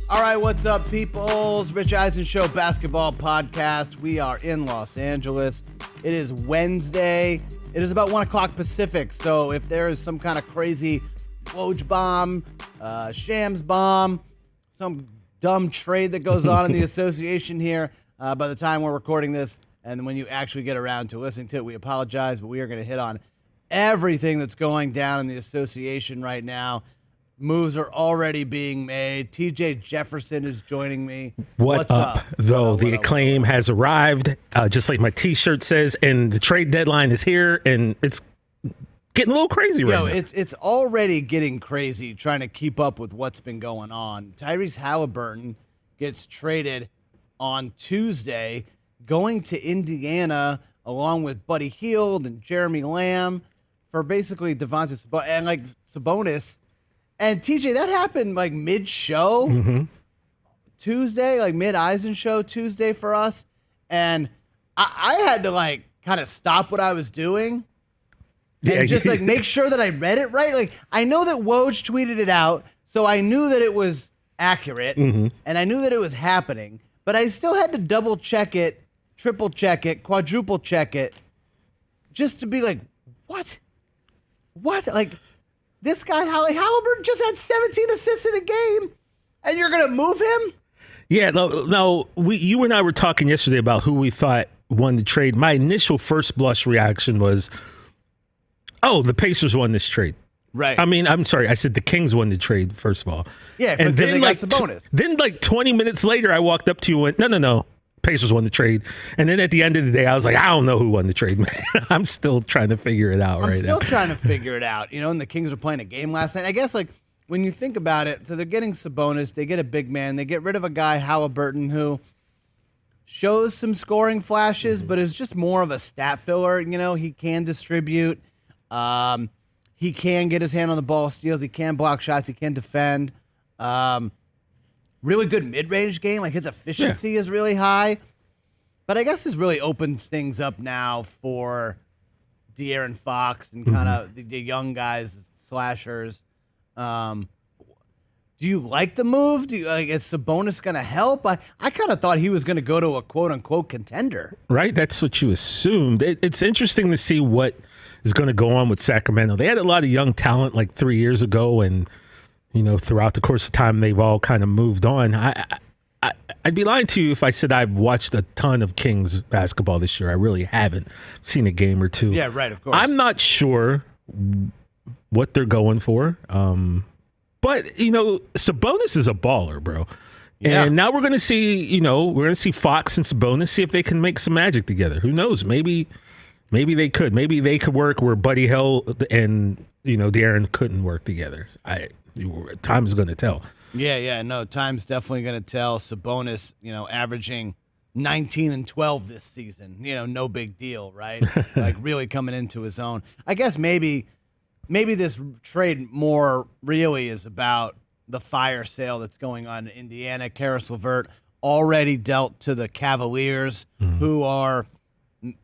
All right, what's up, peoples? Rich Eisen Show basketball podcast. We are in Los Angeles. It is Wednesday. It is about 1 o'clock Pacific. So if there is some kind of crazy Woj bomb, Shams bomb, some dumb trade that goes on in the association here, by the time we're recording this, and when you actually get around to listening to it, we apologize, but we are going to hit on everything that's going down in the association right now. Moves are already being made. TJ Jefferson is joining me. What's up? Though the acclaim has arrived, just like my T-shirt says, and the trade deadline is here, and it's getting a little crazy right now. It's already getting crazy trying to keep up with what's been going on. Tyrese Halliburton gets traded on Tuesday, going to Indiana along with Buddy Hield and Jeremy Lamb for basically Devontae Sabonis and like Sabonis. And TJ, that happened like mid-show Tuesday, like mid-Eisen Show Tuesday for us. And I had to like kind of stop what I was doing and just like make sure that I read it right. Like I know that Woj tweeted it out, so I knew that it was accurate and I knew that it was happening, but I still had to double check it, triple check it, quadruple check it, just to be like, what? Like, this guy, Halliburton, just had 17 assists in a game, and you're going to move him? Yeah, no. You and I were talking yesterday about who we thought won the trade. My initial first blush reaction was, oh, the Pacers won this trade. Right. I mean, I'm sorry. I said the Kings won the trade, first of all. Yeah, and then like Sabonis. Then like 20 minutes later, I walked up to you and went, no. Pacers won the trade. And then at the end of the day, I was like, I don't know who won the trade, man. I'm still trying to figure it out right now. I'm still trying to figure it out. You know, and the Kings were playing a game last night. I guess, like, when you think about it, so they're getting Sabonis, they get a big man, they get rid of a guy, Halliburton, who shows some scoring flashes, but is just more of a stat filler. You know, he can distribute. He can get his hand on the ball, steals. He can block shots. He can defend. Really good mid-range game. Like, his efficiency is really high. But I guess this really opens things up now for De'Aaron Fox and kind of the young guys, slashers. Do you like the move? Is Sabonis going to help? I kind of thought he was going to go to a quote-unquote contender. Right? That's what you assumed. It's interesting to see what is going to go on with Sacramento. They had a lot of young talent like 3 years ago, and you know, throughout the course of time, they've all kind of moved on. I'd be lying to you if I said I've watched a ton of Kings basketball this year. I really haven't seen a game or two. Yeah, right, of course. I'm not sure what they're going for. But, you know, Sabonis is a baller, bro. Yeah. And now we're going to see, Fox and Sabonis, see if they can make some magic together. Who knows? Maybe they could. Maybe they could work where Buddy Hield and, De'Aaron couldn't work together. Time is going to tell. Yeah, no, time's definitely going to tell. Sabonis, averaging 19 and 12 this season. No big deal, right? Like really coming into his own. I guess maybe this trade more really is about the fire sale that's going on in Indiana. Karis LeVert already dealt to the Cavaliers, who are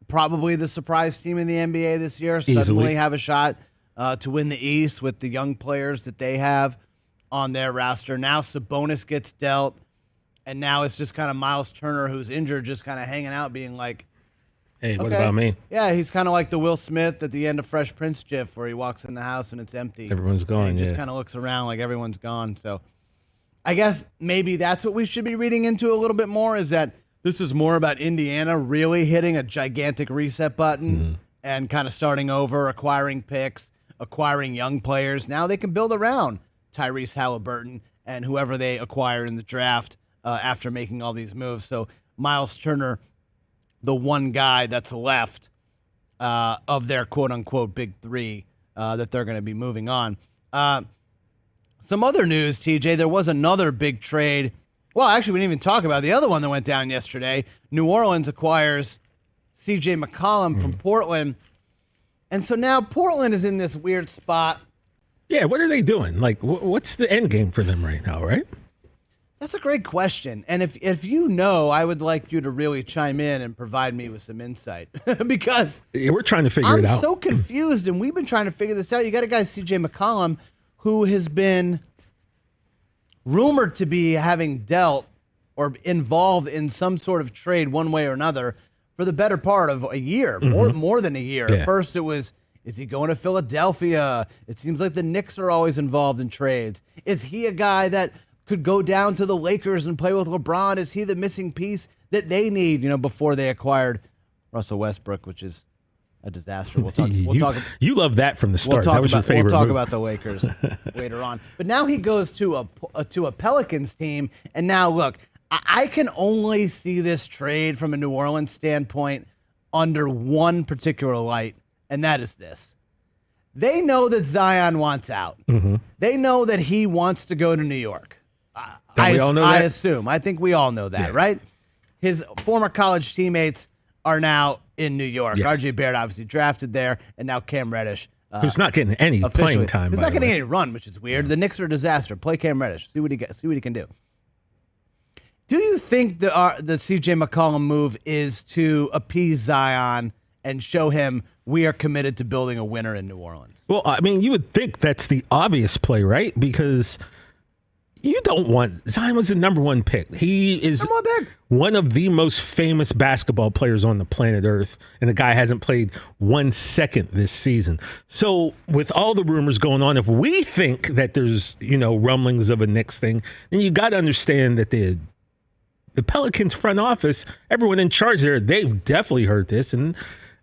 probably the surprise team in the NBA this year. Easily. Suddenly have a shot to win the East with the young players that they have on their roster. Now Sabonis gets dealt, and now it's just kind of Miles Turner, who's injured, just kind of hanging out being like, hey, what about me? Yeah, he's kind of like the Will Smith at the end of Fresh Prince gif where he walks in the house and it's empty. Everyone's gone, and he just kind of looks around like everyone's gone. So I guess maybe that's what we should be reading into a little bit more, is that this is more about Indiana really hitting a gigantic reset button and kind of starting over, acquiring picks, acquiring young players. Now they can build around Tyrese Halliburton and whoever they acquire in the draft after making all these moves. So Miles Turner, the one guy that's left of their quote-unquote big three that they're going to be moving on. Some other news, TJ, there was another big trade. Well, actually, we didn't even talk about the other one that went down yesterday. New Orleans acquires C.J. McCollum from Portland. And so now Portland is in this weird spot. Yeah, what are they doing? Like, what's the end game for them right now, right? That's a great question. And if you know, I would like you to really chime in and provide me with some insight. Because we're trying to figure it out. I'm so confused, and we've been trying to figure this out. You got a guy, C.J. McCollum, who has been rumored to be having dealt or involved in some sort of trade one way or another for the better part of a year, more than a year. Yeah. At first it was, is he going to Philadelphia? It seems like the Knicks are always involved in trades. Is he a guy that could go down to the Lakers and play with LeBron? Is he the missing piece that they need, before they acquired Russell Westbrook, which is a disaster. You love that from the start. That was your favorite We'll talk move. about the Lakers later on. But now he goes to a Pelicans team, and now look, I can only see this trade from a New Orleans standpoint under one particular light, and that is this. They know that Zion wants out. Mm-hmm. They know that he wants to go to New York. We all know that? I assume. I think we all know that, right? His former college teammates are now in New York. Yes. RJ Barrett obviously drafted there, and now Cam Reddish. Who's not getting any playing time. He's not getting any run, which is weird. The Knicks are a disaster. Play Cam Reddish. See what he can do. Do you think the CJ McCollum move is to appease Zion and show him we are committed to building a winner in New Orleans? Well, I mean, you would think that's the obvious play, right? Because you don't want Zion was the number one pick. He is one of the most famous basketball players on the planet Earth, and the guy hasn't played 1 second this season. So with all the rumors going on, if we think that there's rumblings of a Knicks thing, then you got to understand that the Pelicans front office, everyone in charge there, they've definitely heard this, and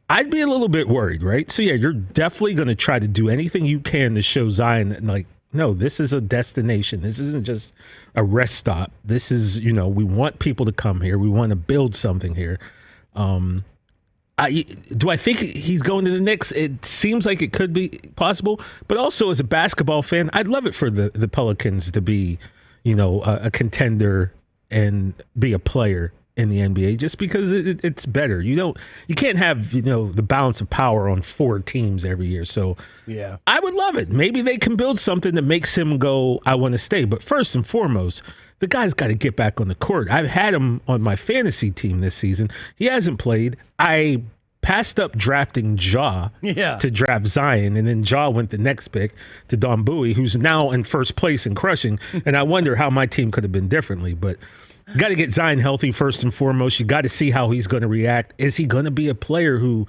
I'd be a little bit worried, right? So yeah, you're definitely going to try to do anything you can to show Zion that, no, this is a destination. This isn't just a rest stop. This is, we want people to come here. We want to build something here. Do I think he's going to the Knicks? It seems like it could be possible. But also as a basketball fan, I'd love it for the Pelicans to be, a contender and be a player in the NBA, just because it's better. You can't have the balance of power on 4 teams every year. So yeah, I would love it. Maybe they can build something that makes him go, I want to stay. But first and foremost, the guy's got to get back on the court. I've had him on my fantasy team this season. He hasn't played. I passed up drafting Ja to draft Zion, and then Ja went the next pick to Don Bowie, who's now in first place and crushing. And I wonder how my team could have been differently. But you got to get Zion healthy first and foremost. You got to see how he's going to react. Is he going to be a player who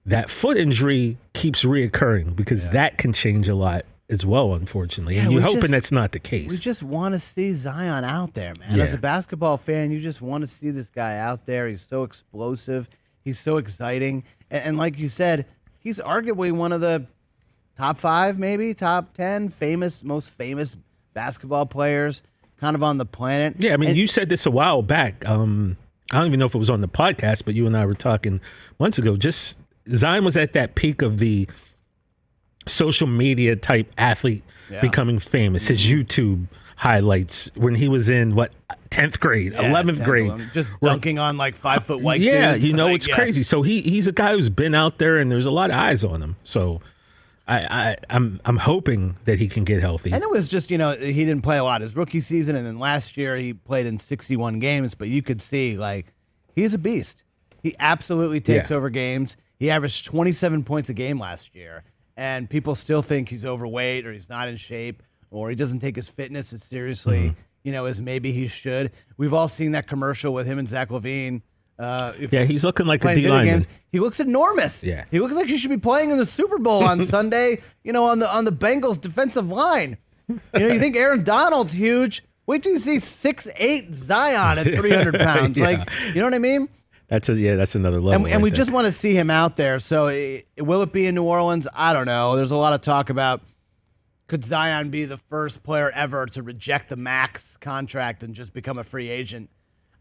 that foot injury keeps reoccurring? Because that can change a lot as well, unfortunately. And you're hoping that's not the case. We just want to see Zion out there, man. As a basketball fan, you just want to see this guy out there. He's so explosive. He's so exciting. And like you said, he's arguably one of the top 5, maybe top 10 most famous basketball players kind of on the planet. Yeah, I mean, you said this a while back. I don't even know if it was on the podcast, but you and I were talking months ago. Just Zion was at that peak of the social media type athlete becoming famous. His YouTube highlights when he was in 10th grade, 11th grade, just dunking on 5-foot white dudes. It's crazy. So he's a guy who's been out there, and there's a lot of eyes on him. So I'm hoping that he can get healthy. And it was just, he didn't play a lot his rookie season, and then last year he played in 61 games, but you could see, he's a beast. He absolutely takes over games. He averaged 27 points a game last year, and people still think he's overweight or he's not in shape or he doesn't take his fitness as seriously, as maybe he should. We've all seen that commercial with him and Zach LaVine. He's looking like a D-lineman. He looks enormous. Yeah. He looks like he should be playing in the Super Bowl on Sunday, on the Bengals defensive line. You think Aaron Donald's huge. Wait till you see 6'8" Zion at 300 pounds. You know what I mean? That's another level. And we just want to see him out there. So will it be in New Orleans? I don't know. There's a lot of talk about could Zion be the first player ever to reject the max contract and just become a free agent?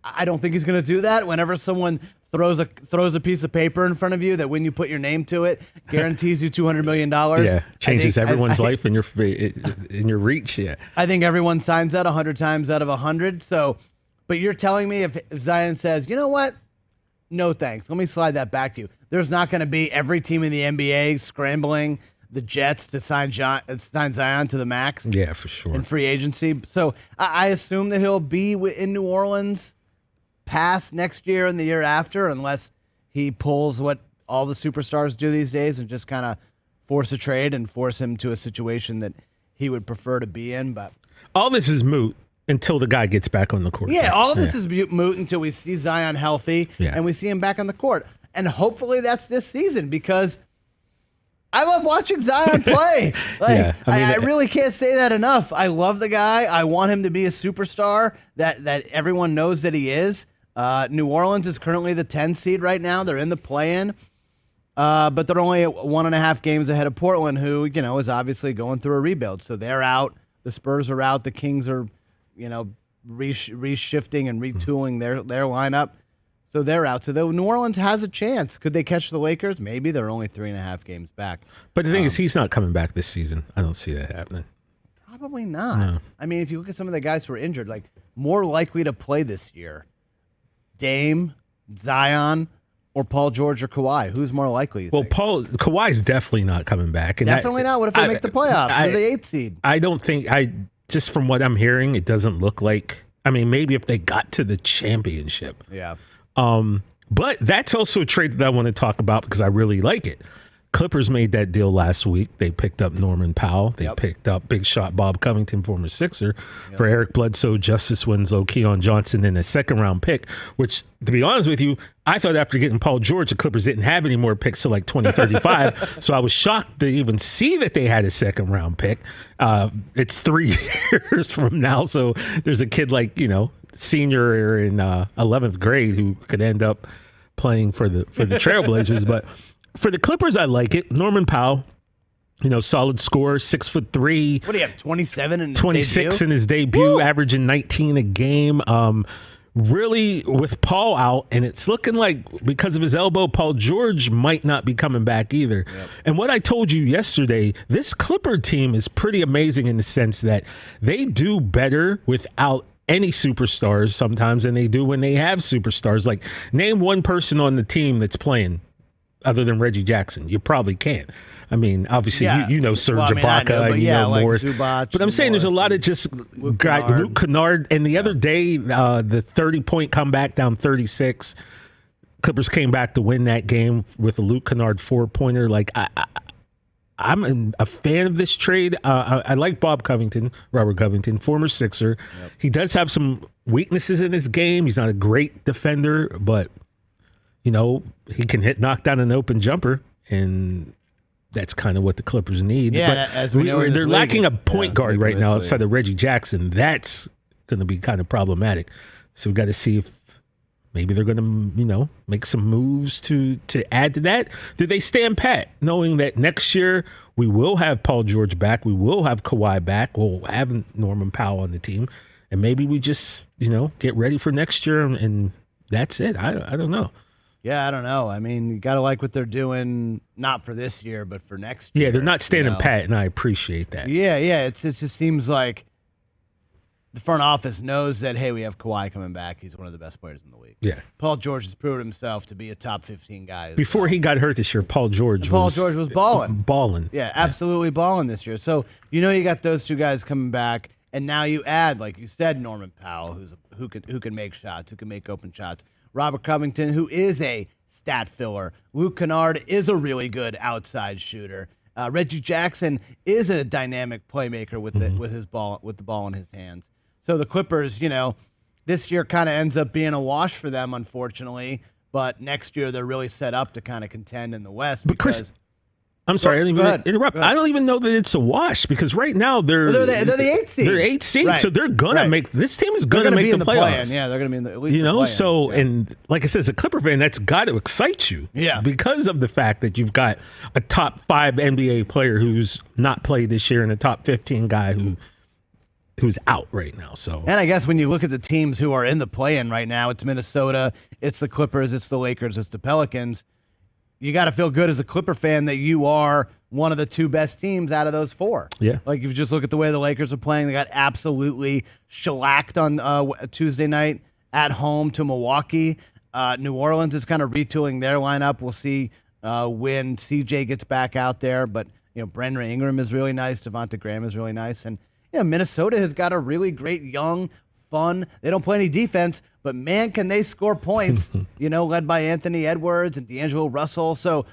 I don't think he's going to do that. Whenever someone throws a piece of paper in front of you that when you put your name to it guarantees you $200 million. Changes everyone's life in your reach. Yeah, I think everyone signs that 100 times out of 100. So, but you're telling me if Zion says, you know what? No thanks. Let me slide that back to you. There's not going to be every team in the NBA scrambling the Jets to sign Zion to the max. Yeah, for sure. In free agency. So I assume that he'll be in New Orleans past next year and the year after, unless he pulls what all the superstars do these days and just kind of force a trade and force him to a situation that he would prefer to be in. But all this is moot until the guy gets back on the court. Yeah, all of this is moot until we see Zion healthy and we see him back on the court. And hopefully that's this season because I love watching Zion play. I really can't say that enough. I love the guy. I want him to be a superstar that everyone knows that he is. New Orleans is currently the 10 seed right now. They're in the play-in. But they're only 1.5 games ahead of Portland, who, is obviously going through a rebuild. So they're out. The Spurs are out. The Kings are, reshifting and retooling their lineup. So they're out. So New Orleans has a chance. Could they catch the Lakers? Maybe. They're only 3.5 games back. But the thing is, he's not coming back this season. I don't see that happening. Probably not. No. I mean, if you look at some of the guys who are injured, like more likely to play this year, Dame, Zion, or Paul George or Kawhi? Who's more likely? Kawhi's definitely not coming back. And definitely not. What if they make the playoffs? They're the 8th seed. I don't think. Just from what I'm hearing, it doesn't look like. I mean, maybe if they got to the championship. Yeah. But that's also a trade that I want to talk about because I really like it. Clippers made that deal last week. They picked up Norman Powell. They picked up big shot Bob Covington, former Sixer, for Eric Bledsoe, Justice Winslow, Keon Johnson, and a second-round pick, which, to be honest with you, I thought after getting Paul George, the Clippers didn't have any more picks till like 2035. So I was shocked to even see that they had a second-round pick. It's 3 years from now, so there's a kid like, senior in 11th grade who could end up playing for the Trailblazers. But for the Clippers, I like it. Norman Powell, solid scorer, 6'3". What do you have, 27 in his 26 debut? in his debut, averaging 19 a game. Really, with Paul out, and it's looking like because of his elbow, Paul George might not be coming back either. Yep. And what I told you yesterday, this Clipper team is pretty amazing in the sense that they do better without any superstars sometimes than they do when they have superstars. Like, name one person on the team that's playing other than Reggie Jackson. You probably can't. I mean, obviously, you know Serge Ibaka, and you know Morris. Zubac, but I'm saying there's a lot of just Luke Kennard. And the other day, the 30-point comeback down 36, Clippers came back to win that game with a Luke Kennard 4-pointer. Like, I'm a fan of this trade. I like Robert Covington, former Sixer. Yep. He does have some weaknesses in his game. He's not a great defender, but he can knock down an open jumper, and that's kind of what the Clippers need. Yeah, but as we know, they're lacking a point guard right now rigorously. outside of Reggie Jackson. That's going to be kind of problematic. So we got to see if maybe they're going to, make some moves to add to that. Do they stand pat, knowing that next year we will have Paul George back, we will have Kawhi back, we'll have Norman Powell on the team, and maybe we just, get ready for next year and that's it. I don't know. Yeah, I don't know. I mean, you got to like what they're doing, not for this year, but for next year. Yeah, they're not standing pat, and I appreciate that. Yeah. It just seems like the front office knows that, hey, we have Kawhi coming back. He's one of the best players in the league. Yeah. Paul George has proven himself to be a top 15 guy. Before he got hurt this year, Paul George was balling. Yeah, absolutely balling this year. So, you got those two guys coming back, and now you add, like you said, Norman Powell, who can make shots, who can make open shots. Robert Covington, who is a stat filler. Luke Kennard is a really good outside shooter. Reggie Jackson is a dynamic playmaker with the ball in his hands. So the Clippers, this year kind of ends up being a wash for them, unfortunately. But next year they're really set up to kind of contend in the West. But Chris, I'm sorry, I didn't even interrupt. I don't even know that it's a wash because right now they're the 8th seed. They're 8th seed, right. So they're gonna make this team is gonna make the playoffs. Yeah, they're gonna be in at least. So and like I said, as a Clipper fan, that's got to excite you. Yeah, because of the fact that you've got a top 5 NBA player who's not played this year and a top 15 guy who's out right now. So, and I guess when you look at the teams who are in the play-in right now, it's Minnesota, it's the Clippers, it's the Lakers, it's the Pelicans. You got to feel good as a Clipper fan that you are one of the 2 best teams out of those 4. Yeah. Like, if you just look at the way the Lakers are playing, they got absolutely shellacked on Tuesday night at home to Milwaukee. New Orleans is kind of retooling their lineup. We'll see when CJ gets back out there. But, Brandon Ingram is really nice. Devonta Graham is really nice. And, Minnesota has got a really great young, fun. They don't play any defense, but man, can they score points, led by Anthony Edwards and D'Angelo Russell. So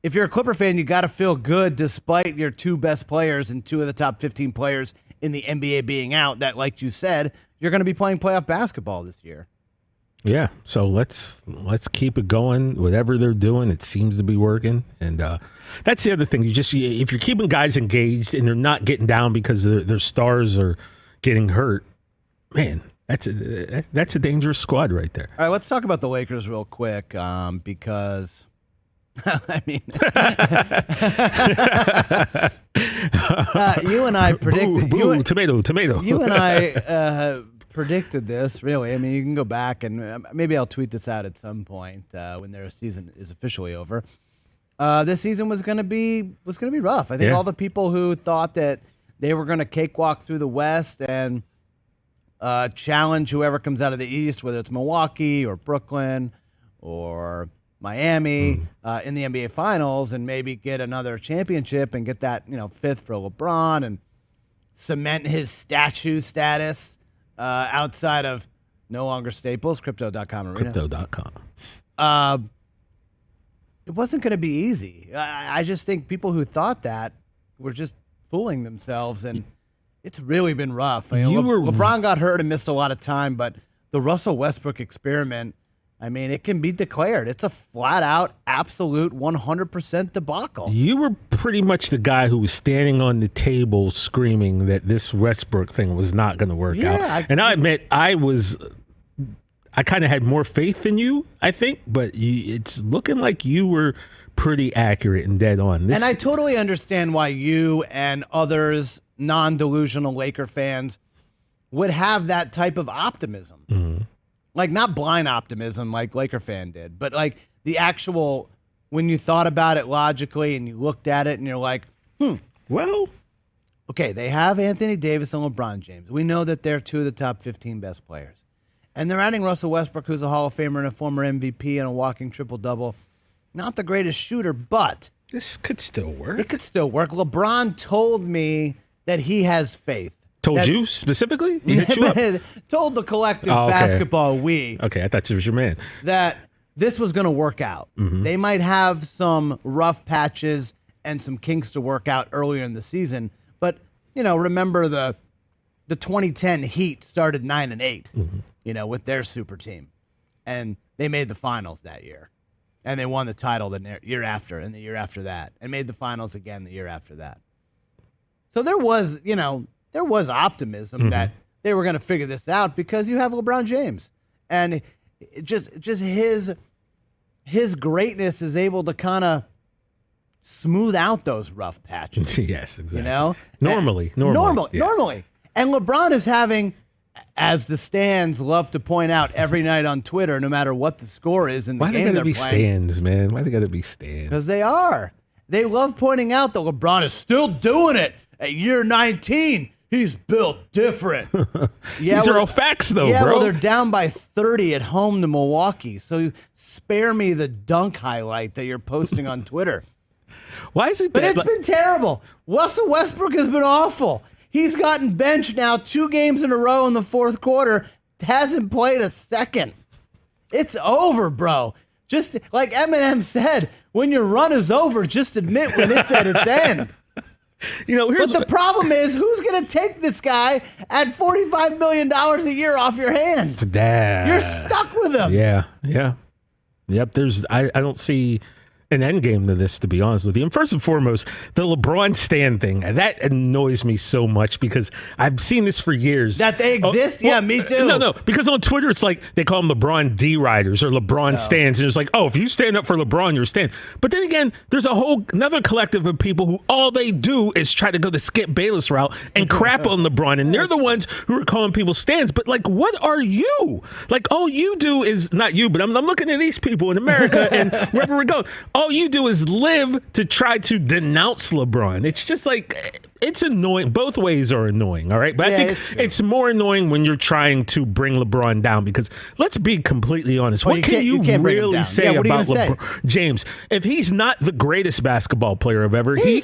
if you're a Clipper fan, you got to feel good despite your 2 best players and 2 of the top 15 players in the NBA being out that, like you said, you're going to be playing playoff basketball this year. Yeah, so let's keep it going. Whatever they're doing, it seems to be working, and that's the other thing. If you're keeping guys engaged and they're not getting down because their stars are getting hurt, man, that's a dangerous squad right there. All right, let's talk about the Lakers real quick because. I mean, you and I predicted. Tomato. You and I predicted this. Really, I mean, you can go back and maybe I'll tweet this out at some point when their season is officially over. This season was going to be rough. I think all the people who thought that they were going to cakewalk through the West and challenge whoever comes out of the East, whether it's Milwaukee or Brooklyn or Miami in the NBA Finals, and maybe get another championship and get that fifth for LeBron and cement his statue status outside of no longer Staples, Crypto.com arena. Crypto.com. It wasn't going to be easy. I just think people who thought that were just fooling themselves, and it's really been rough. LeBron got hurt and missed a lot of time, but the Russell Westbrook experiment, I mean, it can be declared. It's a flat-out, absolute 100% debacle. You were pretty much the guy who was standing on the table screaming that this Westbrook thing was not going to work out. And I admit, I kind of had more faith than you, I think, but it's looking like you were pretty accurate and dead on. And I totally understand why you and others, non-delusional Laker fans, would have that type of optimism. Mm-hmm. Like, not blind optimism like Laker fan did, but like the actual, when you thought about it logically and you looked at it and you're like, well, okay, they have Anthony Davis and LeBron James. We know that they're two of the top 15 best players. And they're adding Russell Westbrook, who's a Hall of Famer and a former MVP and a walking triple-double. Not the greatest shooter, but this could still work. It could still work. LeBron told me that he has faith. Told you specifically? He hit you up? Told the collective basketball we. Okay, I thought you was your man. That this was going to work out. Mm-hmm. They might have some rough patches and some kinks to work out earlier in the season. But, remember the 2010 Heat started 9-8, with their super team. And they made the finals that year. And they won the title the year after and the year after that. And made the finals again the year after that. So there was, there was optimism that they were going to figure this out because you have LeBron James. And just his greatness is able to kind of smooth out those rough patches. Yes, exactly. Normally. And LeBron is having, as the stands love to point out every night on Twitter, no matter what the score is in the game they're playing. Why they gotta be stands, man? Why they gotta be stands? Because they are. They love pointing out that LeBron is still doing it at year 19. He's built different. These are all facts, though, bro. Well, they're down by 30 at home to Milwaukee. So spare me the dunk highlight that you're posting on Twitter. Why is it? But it's been terrible. Russell Westbrook has been awful. He's gotten benched now 2 games in a row in the fourth quarter. Hasn't played a second. It's over, bro. Just like Eminem said, when your run is over, just admit when it's at its end. But the problem is, who's going to take this guy at $45 million a year off your hands? You're stuck with him. Yeah. Yep. I don't see an end game to this, to be honest with you. And first and foremost, the LeBron stan thing, that annoys me so much because I've seen this for years. That they exist? Me too. No, because on Twitter, it's like they call them LeBron D-riders or LeBron stans. And it's like, if you stand up for LeBron, you're a stan. But then again, there's another collective of people who all they do is try to go the Skip Bayless route and crap on LeBron. And they're the ones who are calling people stans. But like, what are you? Like, all you do is, not you, but I'm looking at these people in America and wherever we're going. All you do is live to try to denounce LeBron. It's just like, it's annoying. Both ways are annoying, all right? But I think it's more annoying when you're trying to bring LeBron down because let's be completely honest. What can you really say about LeBron James? If he's not the greatest basketball player of ever, he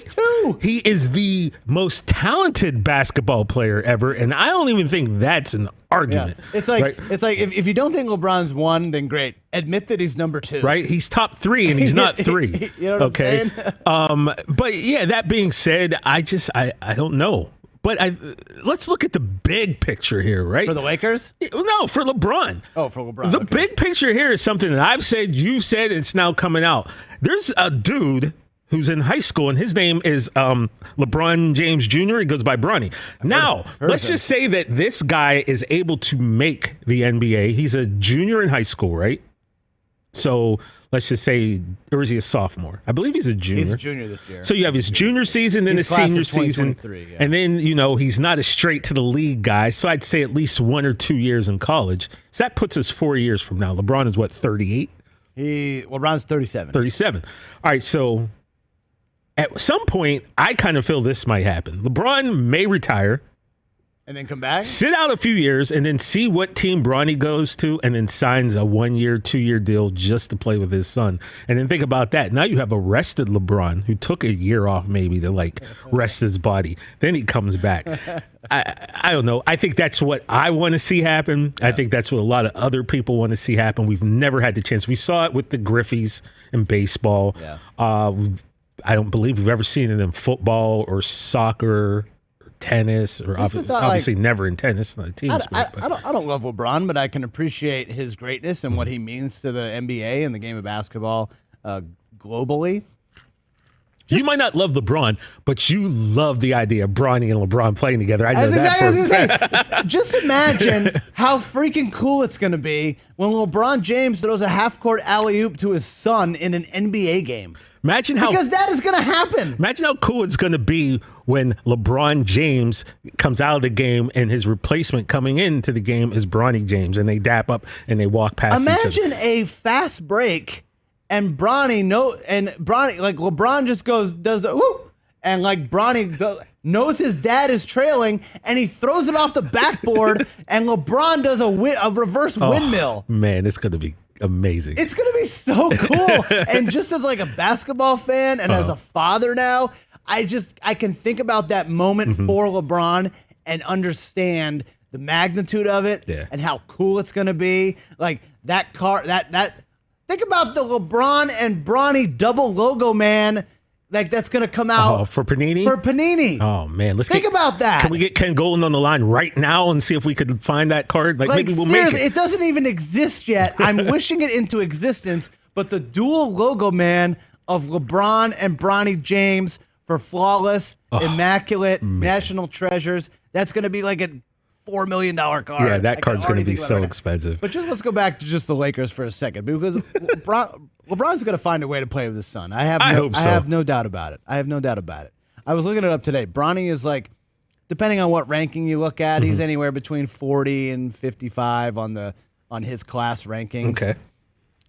is the most talented basketball player ever, and I don't even think that's an argument. Yeah. It's like if you don't think LeBron's 1, then great. Admit that he's number 2. Right? He's top 3 and he's not 3. You know what I'm saying? But yeah, that being said, I don't know. But let's look at the big picture here, right? For the Lakers? No, for LeBron. Oh, for LeBron. The big picture here is something that I've said, you've said, and it's now coming out. There's a dude who's in high school, and his name is LeBron James Jr. He goes by Bronny. Now, let's just say that this guy is able to make the NBA. He's a junior in high school, right? So let's just say, or is he a sophomore? I believe he's a junior. He's a junior this year. So you have his junior season, then his senior season. Yeah. And then, he's not a straight to the league guy. So I'd say at least 1 or 2 years in college. So that puts us 4 years from now. LeBron is what, 38? LeBron's 37. 37. All right, so at some point, I kind of feel this might happen. LeBron may retire. And then come back? Sit out a few years and then see what team Bronny goes to and then signs a 1 year, 2 year deal just to play with his son. And then think about that. Now you have a rested LeBron who took a year off maybe to rest his body. Then he comes back. I don't know. I think that's what I want to see happen. Yeah. I think that's what a lot of other people want to see happen. We've never had the chance. We saw it with the Griffeys in baseball. Yeah. I don't believe we've ever seen it in football or soccer. Tennis, or obviously never in tennis, not a team sport. I don't love LeBron, but I can appreciate his greatness and what he means to the NBA and the game of basketball globally. You might not love LeBron, but you love the idea of Bronny and LeBron playing together. I know that. Just imagine how freaking cool it's going to be when LeBron James throws a half-court alley-oop to his son in an NBA game. Because that is going to happen. Imagine how cool it's going to be when LeBron James comes out of the game and his replacement coming into the game is Bronny James, and they dap up and they walk past each other. Imagine a fast break and LeBron just does the whoop, and Bronny knows his dad is trailing and he throws it off the backboard and LeBron does a reverse windmill. Man, it's going to be amazing. It's going to be so cool. And just as a basketball fan and as a father now, I can think about that moment for LeBron and understand the magnitude of it and how cool it's going to be. That car, think about the LeBron and Bronny double logo, man. That's going to come out for Panini? For Panini. Oh, man. Think about that. Can we get Ken Golden on the line right now and see if we could find that card? Maybe we'll make it. It doesn't even exist yet. I'm wishing it into existence, but the dual logo, man, of LeBron and Bronny James for flawless, immaculate, national treasures, that's going to be like a $4 million card. Yeah, that card's going to be so expensive. But let's go back to just the Lakers for a second, because LeBron's going to find a way to play with his son. I have no doubt about it. I was looking it up today. Bronny is depending on what ranking you look at, he's anywhere between 40 and 55 on his class rankings. Okay.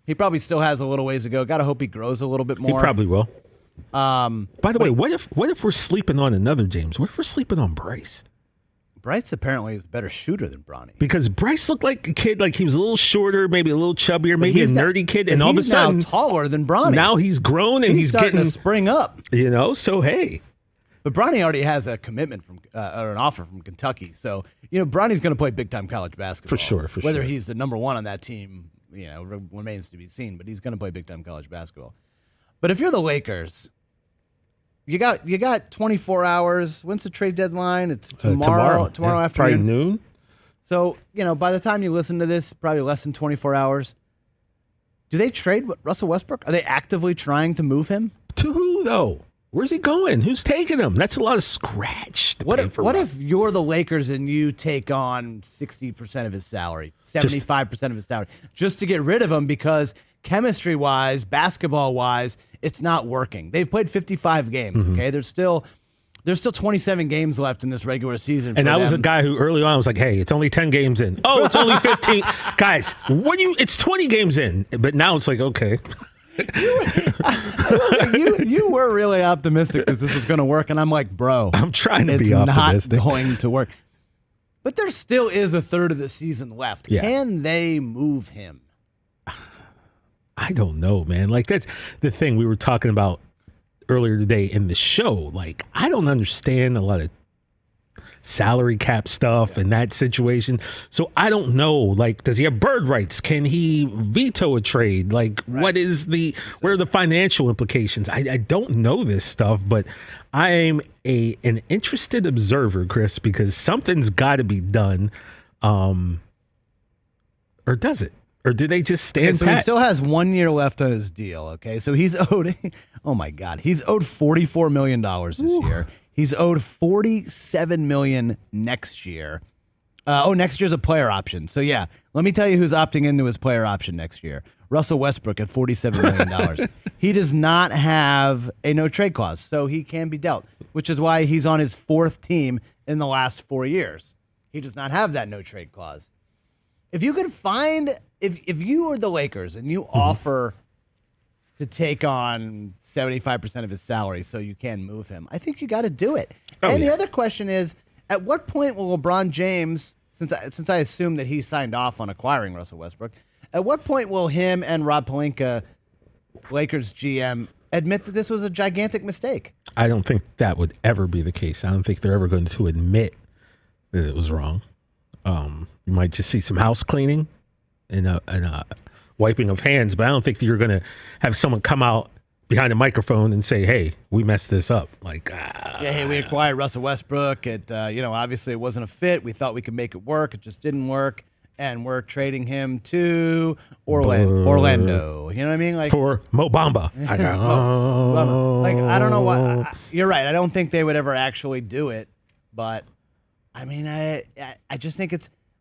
He probably still has a little ways to go. Got to hope he grows a little bit more. He probably will. By the way, what if we're sleeping on another James? What if we're sleeping on Bryce? Bryce apparently is a better shooter than Bronny. Because Bryce looked like a kid, he was a little shorter, maybe a little chubbier, maybe a nerdy kid, and all of a sudden he's now taller than Bronny. Now he's grown and he's starting getting to spring up. So hey. But Bronny already has a commitment from or an offer from Kentucky, so Bronny's going to play big time college basketball for sure. Whether he's the number one on that team, remains to be seen. But he's going to play big time college basketball. But if you're the Lakers, you got 24 hours. When's the trade deadline? It's tomorrow afternoon. Probably noon. So, by the time you listen to this, probably less than 24 hours. Do they trade Russell Westbrook? Are they actively trying to move him? To who, though? Where's he going? Who's taking him? That's a lot of scratch. What if you're the Lakers and you take on 60% of his salary, 75% of his salary, just to get rid of him because chemistry-wise, basketball-wise, it's not working. They've played 55 games, okay? There's still 27 games left in this regular season. And I was a guy who early on was like, hey, it's only 10 games in. Oh, it's only 15. Guys, it's 20 games in. But now it's like, okay. You were really optimistic that this was going to work. And I'm like, bro. I'm trying to be optimistic. It's not going to work. But there still is a third of the season left. Yeah. Can they move him? I don't know, man. That's the thing we were talking about earlier today in the show. I don't understand a lot of salary cap stuff and that situation. So I don't know, like, does he have bird rights? Can he veto a trade? Like, what are the financial implications? I don't know this stuff, but I'm an interested observer, Chris, because something's got to be done. Or does it? Or do they just stand so pat? He still has 1 year left on his deal, okay? So he's owed, oh my God, he's owed $44 million this year. He's owed $47 million next year. Next year's a player option. So yeah, let me tell you who's opting into his player option next year. Russell Westbrook at $47 million. He does not have a no-trade clause, so he can be dealt, which is why he's on his fourth team in the last 4 years. He does not have that no-trade clause. If you could find, if you were the Lakers and you offer to take on 75% of his salary so you can move him, I think you got to do it. The other question is, at what point will LeBron James, since I assume that he signed off on acquiring Russell Westbrook, at what point will him and Rob Pelinka, Lakers GM, admit that this was a gigantic mistake? I don't think that would ever be the case. I don't think they're ever going to admit that it was wrong. You might just see some house cleaning and a wiping of hands, but I don't think that you're going to have someone come out behind a microphone and say, "Hey, we messed this up." Like, hey, we acquired Russell Westbrook. Obviously it wasn't a fit. We thought we could make it work. It just didn't work, and we're trading him to Orlando. You know what I mean? Like, for Mo Bamba. I don't know why. You're right. I don't think they would ever actually do it, but I mean, I just think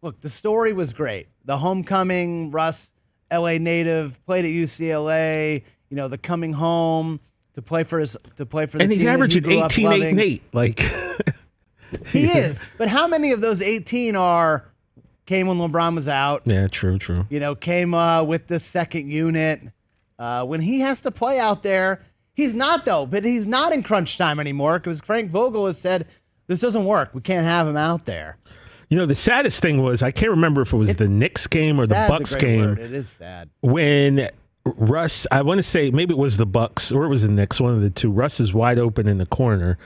look, the story was great. The homecoming, Russ, LA native, played at UCLA, the coming home to play for the and he's team averaging that he grew up 18, 8, loving. and 8. Like, he is. But how many of those 18 came when LeBron was out? Yeah, true. Came with the second unit. When he has to play out there, he's not, though. But he's not in crunch time anymore because Frank Vogel has said, this doesn't work. We can't have him out there. The saddest thing was, I can't remember if it was the Knicks game or the Bucks game. Word. It is sad. When Russ, I want to say maybe it was the Bucks or it was the Knicks, one of the two. Russ is wide open in the corner,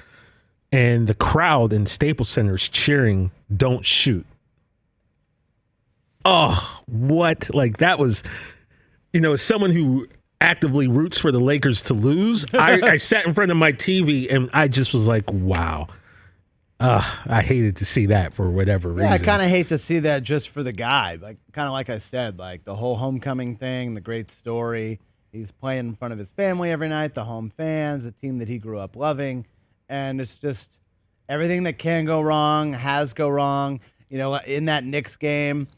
and the crowd in Staples Center is cheering, "Don't shoot." Oh, what? Like, that was, as someone who actively roots for the Lakers to lose, I sat in front of my TV and I just was like, wow. I hated to see that for whatever reason. Yeah, I kind of hate to see that just for the guy. Like I said, like the whole homecoming thing, the great story. He's playing in front of his family every night, the home fans, the team that he grew up loving. And it's just everything that can go wrong has go wrong. In that Knicks game,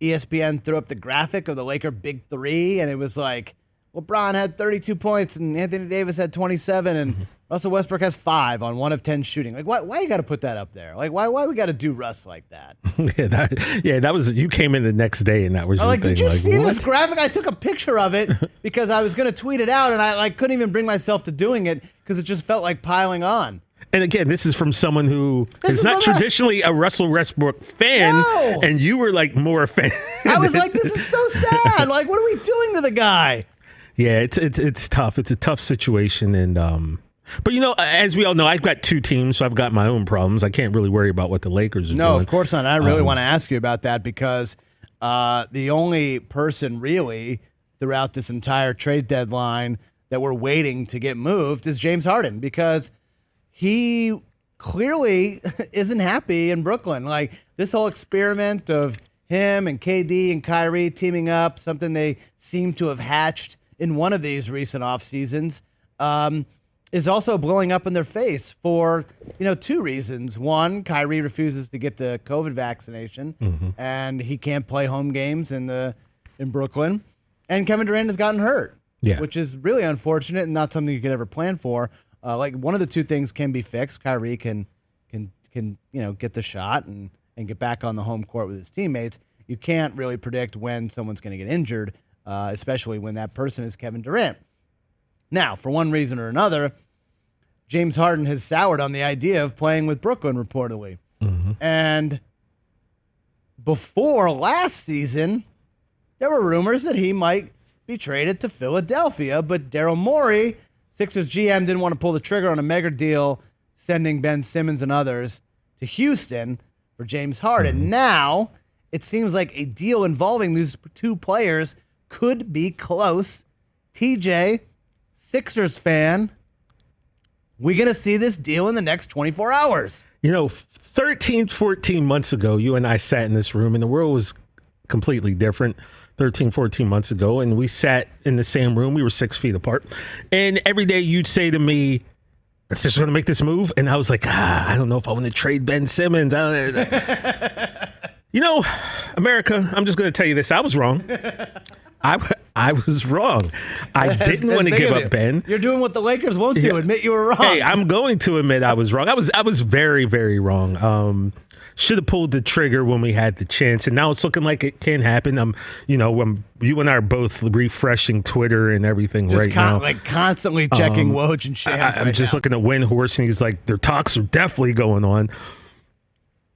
ESPN threw up the graphic of the Laker Big Three, and it was like LeBron had 32 points and Anthony Davis had 27, and Russell Westbrook has 5 on 1 of 10 shooting. Like, why you got to put that up there? Like, why we got to do Russ like that? that was, you came in the next day and that was your thing. Did you see this graphic? I took a picture of it because I was going to tweet it out, and I couldn't even bring myself to doing it because it just felt like piling on. And again, this is from someone who is not traditionally a Russell Westbrook fan, and you were like more a fan. I was like, this is so sad. Like, what are we doing to the guy? Yeah, it's tough. It's a tough situation, and but as we all know, I've got 2 teams, so I've got my own problems. I can't really worry about what the Lakers are doing. No, of course not. I really want to ask you about that because the only person really throughout this entire trade deadline that we're waiting to get moved is James Harden, because he clearly isn't happy in Brooklyn. Like, this whole experiment of him and KD and Kyrie teaming up, something they seem to have hatched in one of these recent off seasons, is also blowing up in their face for 2 reasons. One, Kyrie refuses to get the COVID vaccination, and he can't play home games in Brooklyn. And Kevin Durant has gotten hurt, which is really unfortunate and not something you could ever plan for. Like, one of the 2 things can be fixed. Kyrie can get the shot and get back on the home court with his teammates. You can't really predict when someone's going to get injured, especially when that person is Kevin Durant. Now, for one reason or another, James Harden has soured on the idea of playing with Brooklyn, reportedly. And before last season, there were rumors that he might be traded to Philadelphia, but Daryl Morey, Sixers GM, didn't want to pull the trigger on a mega deal, sending Ben Simmons and others to Houston for James Harden. Now, it seems like a deal involving these two players could be close. TJ, Sixers fan, we going to see this deal in the next 24 hours. 13, 14 months ago, you and I sat in this room and the world was completely different. 13, 14 months ago, and we sat in the same room. We were 6 feet apart. And every day you'd say to me, "It's just going to make this move." And I was like, I don't know if I want to trade Ben Simmons. America, I'm just going to tell you this. I was wrong. I was wrong. I didn't want to give up Ben. You're doing what the Lakers won't do. Admit you were wrong. Hey, I'm going to admit I was wrong. I was very, very wrong. Should have pulled the trigger when we had the chance, and now it's looking like it can happen. When you and I are both refreshing Twitter and everything now, like constantly checking Woj and Shams. I'm just looking at Windhorst, and he's like, their talks are definitely going on.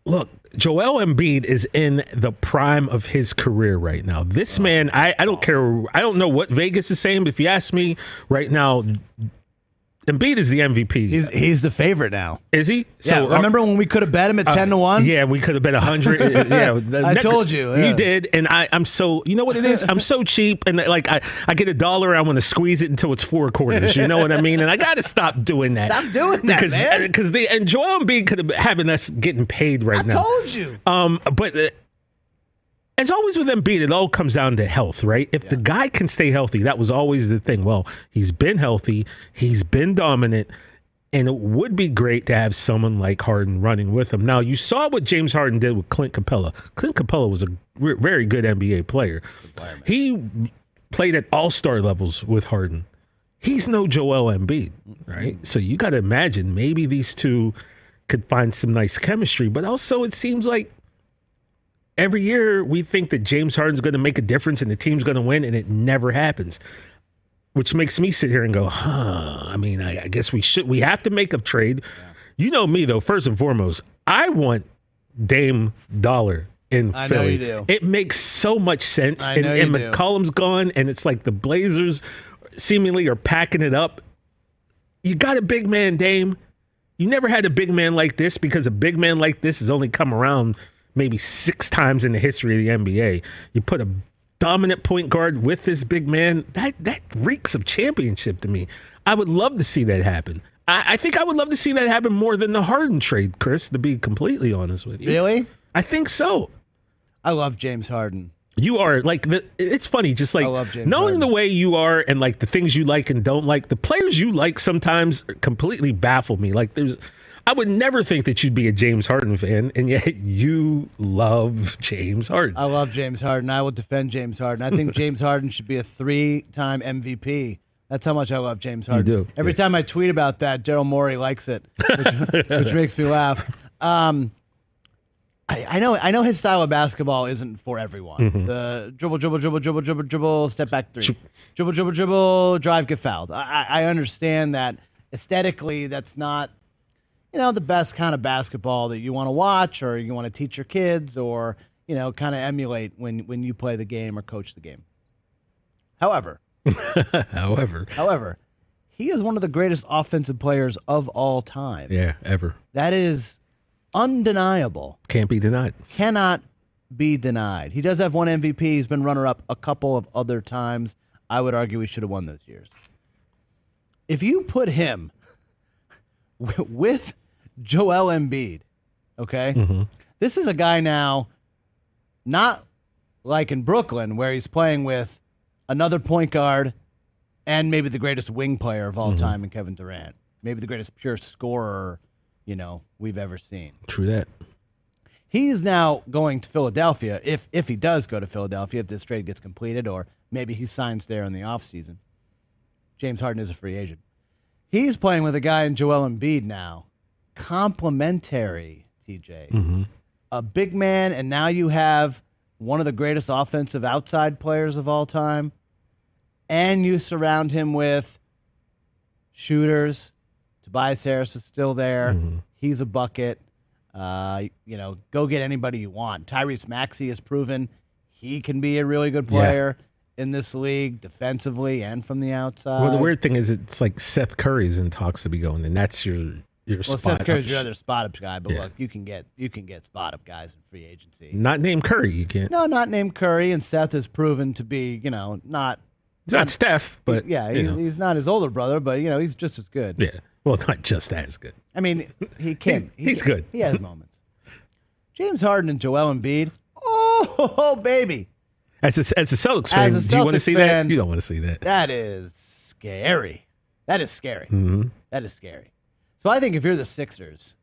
Look, Joel Embiid is in the prime of his career right now. This man, I don't care. I don't know what Vegas is saying, but if you ask me right now, Embiid is the MVP. He's the favorite now. Is he? So remember when we could have bet him at 10-1? Yeah, we could have bet 100. I told you. Yeah. You did, and I'm so. You know what it is? I'm so cheap, and like I get $1, I want to squeeze it until it's 4 quarters. You know what I mean? And I got to stop doing that. Stop doing that, man. Because and Joel Embiid could have having us getting paid right now. I told you. But. As always with Embiid, it all comes down to health, right? If the guy can stay healthy, that was always the thing. Well, he's been healthy, he's been dominant, and it would be great to have someone like Harden running with him. Now, you saw what James Harden did with Clint Capella. Clint Capella was a very good NBA player. He played at all-star levels with Harden. He's no Joel Embiid, right? So you got to imagine maybe these two could find some nice chemistry, but also it seems like every year we think that James Harden's going to make a difference and the team's going to win, and it never happens, which makes me sit here and go, I mean, I guess we have to make a trade. Yeah. You know me, though, first and foremost, I want Dame Dollar in Philly. I know you do. It makes so much sense. And McCollum's gone, and it's like the Blazers seemingly are packing it up. You got a big man, Dame. You never had a big man like this, because a big man like this has only come around maybe 6 times in the history of the NBA. You put a dominant point guard with this big man, that reeks of championship to me. I would love to see that happen. I think I would love to see that happen more than the Harden trade, Chris, to be completely honest with you. Really? I think so. I love James Harden. You are like, it's funny, just like knowing the way you are and like the things you like and don't like, the players you like sometimes completely baffle me. Like I would never think that you'd be a James Harden fan, and yet you love James Harden. I love James Harden. I will defend James Harden. I think James Harden should be a 3-time MVP. That's how much I love James Harden. You do. Every time I tweet about that, Daryl Morey likes it, which makes me laugh. I know his style of basketball isn't for everyone. Mm-hmm. The dribble, step back 3. Dribble, drive, get fouled. I understand that aesthetically that's not the best kind of basketball that you want to watch or you want to teach your kids or, kind of emulate when you play the game or coach the game. However, he is one of the greatest offensive players of all time. Yeah, ever. That is undeniable. Can't be denied. Cannot be denied. He does have one MVP. He's been runner-up a couple of other times. I would argue he should have won those years. If you put him with Joel Embiid, okay? Mm-hmm. This is a guy now, not like in Brooklyn, where he's playing with another point guard and maybe the greatest wing player of all time in Kevin Durant. Maybe the greatest pure scorer, we've ever seen. True that. He's now going to Philadelphia, if he does go to Philadelphia, if this trade gets completed, or maybe he signs there in the offseason. James Harden is a free agent. He's playing with a guy in Joel Embiid now. Complementary, TJ. Mm-hmm. A big man, and now you have one of the greatest offensive outside players of all time, and you surround him with shooters. Tobias Harris is still there. Mm-hmm. He's a bucket. Go get anybody you want. Tyrese Maxey has proven he can be a really good player in this league, defensively and from the outside. Well, the weird thing is it's like Seth Curry's in talks to be going, and that's your your Well, spot. Seth Curry's your other spot-up guy, but Yeah. look, you can get spot-up guys in free agency. Not named Curry, you can't. No, not named Curry, and Seth has proven to be, not. He's not Steph, but he's not his older brother, but he's just as good. Yeah, well, not just as good. I mean, he can. He's good. He has moments. James Harden and Joel Embiid. Oh, baby. As a Celtics fan, do you want to see that? You don't want to see that. That is scary. That is scary. Mm-hmm. That is scary. So I think if you're the Sixers,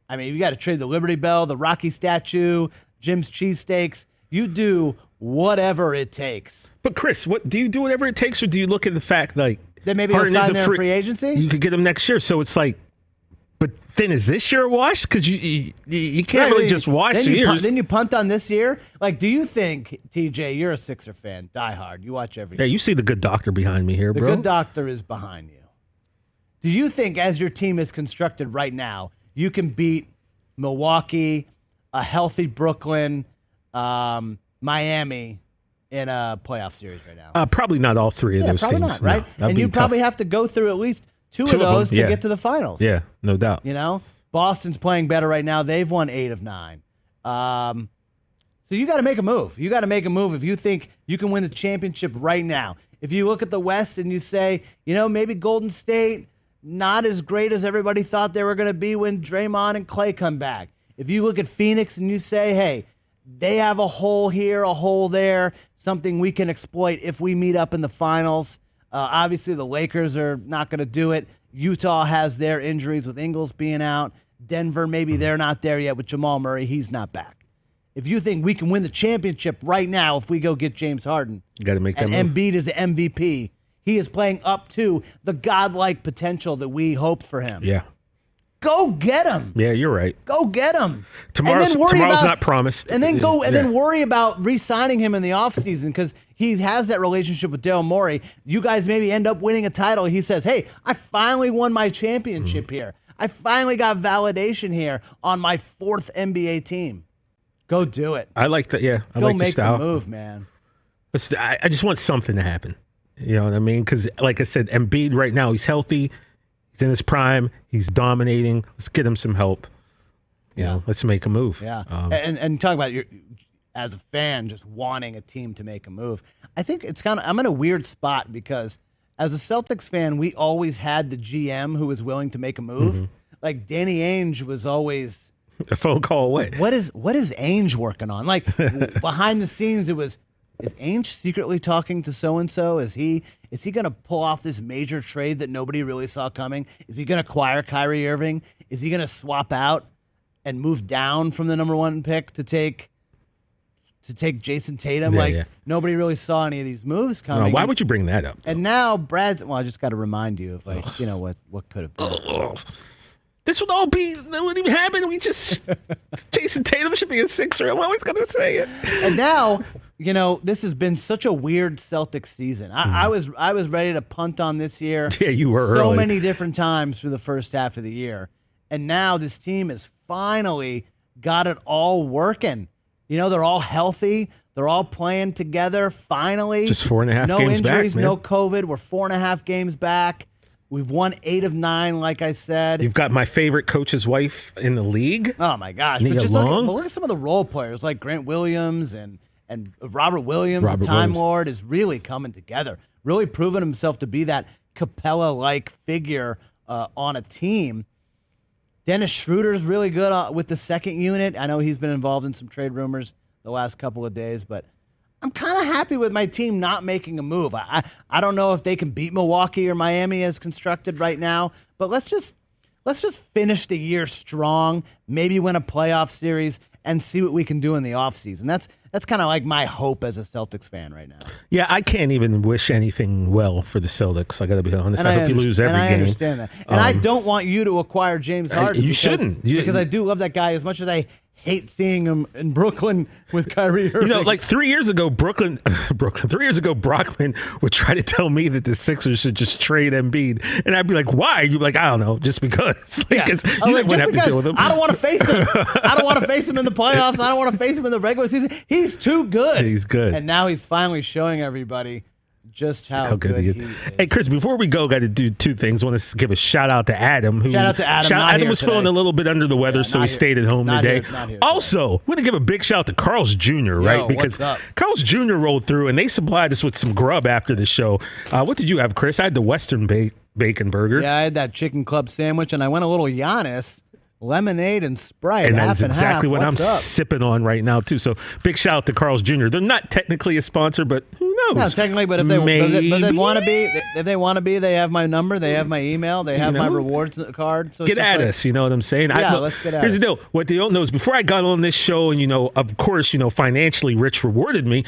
I mean, you got to trade the Liberty Bell, the Rocky statue, Jim's cheesesteaks. You do whatever it takes. But Chris, what do you do whatever it takes, or do you look at the fact like that maybe he'll sign there in free agency? You could get him next year, so it's like. But then is this year a wash? Because you can't really just wash years. Then you punt on this year. Like, do you think, TJ, you're a Sixer fan, diehard. You watch every. Yeah, you see the good doctor behind me here, bro. The good doctor is behind you. Do you think, as your team is constructed right now, you can beat Milwaukee, a healthy Brooklyn, Miami in a playoff series right now? Probably not all three of those probably teams. Not, right? No, and you probably have to go through at least two of those to get to the finals. Yeah, no doubt. Boston's playing better right now. They've won 8 of 9. So you got to make a move. You got to make a move if you think you can win the championship right now. If you look at the West and you say, maybe Golden State, not as great as everybody thought they were going to be when Draymond and Clay come back. If you look at Phoenix and you say, hey, they have a hole here, a hole there, something we can exploit if we meet up in the finals. Obviously, the Lakers are not going to do it. Utah has their injuries with Ingles being out. Denver, maybe they're not there yet with Jamal Murray. He's not back. If you think we can win the championship right now if we go get James Harden, you got to make that move. Embiid is the MVP. He is playing up to the godlike potential that we hoped for him. Yeah. Go get him. Yeah, you're right. Go get him. Tomorrow's not promised. And then then worry about re-signing him in the offseason because he has that relationship with Daryl Morey. You guys maybe end up winning a title. He says, hey, I finally won my championship here. I finally got validation here on my 4th NBA team. Go do it. I like that. Yeah, I like the style. Go make the move, man. I just want something to happen. You know what I mean? Because, like I said, Embiid right now, he's healthy. He's in his prime. He's dominating. Let's get him some help. You know, let's make a move. Yeah. And talk about as a fan, just wanting a team to make a move. I think I'm in a weird spot because as a Celtics fan, we always had the GM who was willing to make a move. Mm-hmm. Like Danny Ainge was always a phone call away. What is Ainge working on? Like behind the scenes, it was, is Ainge secretly talking to so-and-so? Is he going to pull off this major trade that nobody really saw coming? Is he going to acquire Kyrie Irving? Is he going to swap out and move down from the number 1 pick to take Jason Tatum? Nobody really saw any of these moves coming. Why would you bring that up? And now I just got to remind you of what could have been. This would all be, that wouldn't even happen. Jason Tatum should be a Sixer. I'm always going to say it. And now, this has been such a weird Celtics season. I was ready to punt on this year. Yeah, you were so early. many different times through the first half of the year. And now this team has finally got it all working. They're all healthy. They're all playing together, finally. Just 4.5 games back, No injuries, man. no COVID. We're 4.5 games back. We've won 8 of 9, like I said. You've got my favorite coach's wife in the league. Oh, my gosh. Nia Long. Look at some of the role players like Grant Williams and Robert Williams, the Time Lord, is really coming together, really proving himself to be that Capella-like figure on a team. Dennis Schroeder's really good with the second unit. I know he's been involved in some trade rumors the last couple of days, but I'm kind of happy with my team not making a move. I don't know if they can beat Milwaukee or Miami as constructed right now, but let's just finish the year strong, maybe win a playoff series, and see what we can do in the offseason. That's kind of like my hope as a Celtics fan right now. Yeah, I can't even wish anything well for the Celtics. I got to be honest. I hope you lose every game. I understand that. And I don't want you to acquire James Harden. You shouldn't. Because I do love that guy as much as I hate seeing him in Brooklyn with Kyrie Irving. Like 3 years ago, 3 years ago, Brockman would try to tell me that the Sixers should just trade Embiid. And I'd be like, why? You'd be like, I don't know, just because. You wouldn't have to deal with him. I don't want to face him. I don't want to face him in the playoffs. I don't want to face him in the regular season. He's too good. He's good. And now he's finally showing everybody just how good he is. Hey, Chris, before we go, got to do two things. I want to give a shout out to Adam. Shout out to Adam. Adam was feeling a little bit under the weather, so he stayed at home today. Also, we're going to give a big shout out to Carl's Jr., right? Because Carl's Jr. rolled through, and they supplied us with some grub after the show. What did you have, Chris? I had the Western bacon burger. Yeah, I had that chicken club sandwich, and I went a little Giannis. Lemonade and Sprite, and half that's exactly what I'm up? sipping on right now too. So big shout out to Carl's Jr. They're not technically a sponsor, but who knows? No, technically, but if they want to be, they have my number, they have my email, they have my rewards card. So get at us, you know what I'm saying? Let's get at us. Here's the deal. What they don't know is before I got on this show, and of course, financially, Rich rewarded me.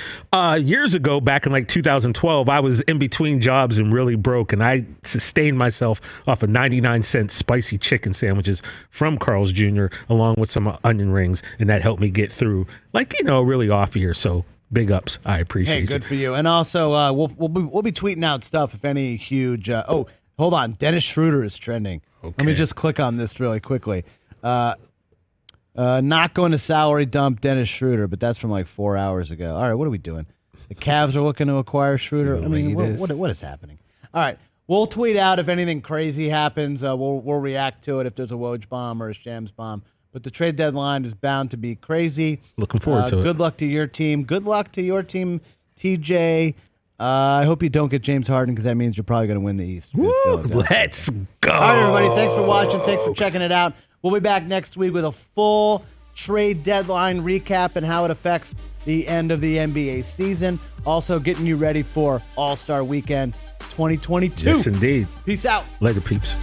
Years ago, back in like 2012, I was in between jobs and really broke, and I sustained myself off of 99-cent spicy chicken sandwiches from Carl's Jr. along with some onion rings, and that helped me get through really off here. So big ups. I appreciate it. Hey, good for you. And also we'll be tweeting out stuff if any huge hold on, Dennis Schroeder is trending. Okay. Let me just click on this really quickly. Not going to salary dump Dennis Schroeder, but that's from like 4 hours ago. All right, what are we doing? The Cavs are looking to acquire Schroeder. I mean, what is happening? All right. We'll tweet out if anything crazy happens. We'll react to it if there's a Woj bomb or a Shams bomb. But the trade deadline is bound to be crazy. Looking forward to it. Good luck to your team. Good luck to your team, TJ. I hope you don't get James Harden because that means you're probably going to win the East. Let's go. All right, everybody. Thanks for watching. Thanks for checking it out. We'll be back next week with a full trade deadline recap and how it affects the end of the NBA season. Also getting you ready for All-Star Weekend 2022. Yes, indeed. Peace out. Later, peeps.